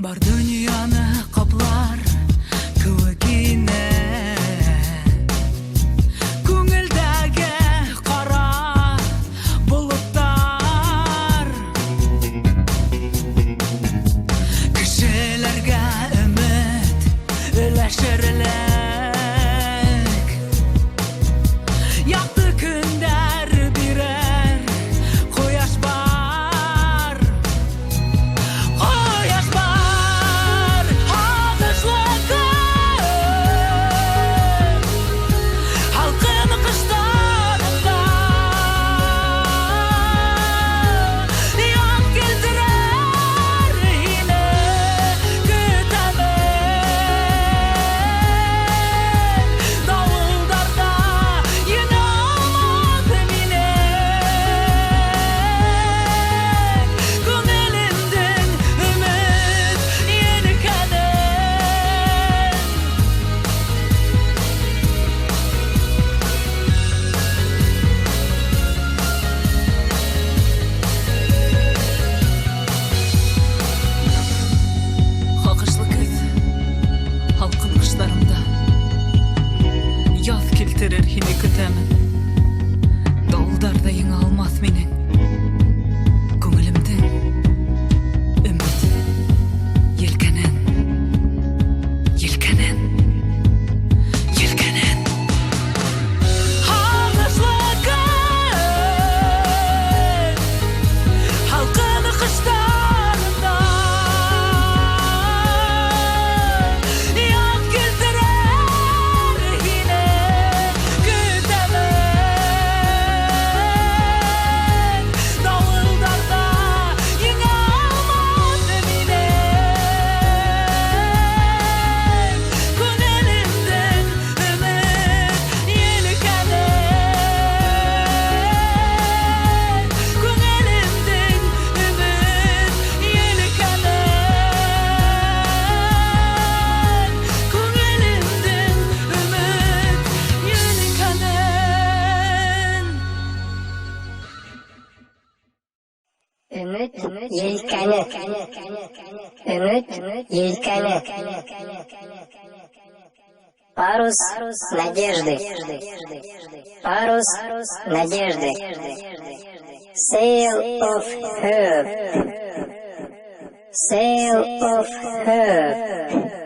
Бар дүнияны каплар күгине, күңелдәге кара болыттар, кешеләргә өмет өләшерлек, якты көндәр бирер кояш бар, кояш бар, агышлы көн, халкын кыштарында ян келтірер ине көтәмен, давылдарда ене алмады минен, күңелемден үміт елкәнен. Хакышлы көз, халкын кыштарымда яз келтірер хине көтәмен, давылдарда еңе алмас минең күңелемден үміт елкәнен, елкәнен, елкәнен. Хакышлы көз, халкын кыштарында ян келтірер ине көтәмен, давылдарда еңе алмады минен, күңелемден үміт елкәнен, күңелемден үміт елкәнен, күңелемден үміт елкәнен. Өмет елкәне. Парус надежды. Парус надежды. Sail of hope. Sail of hope.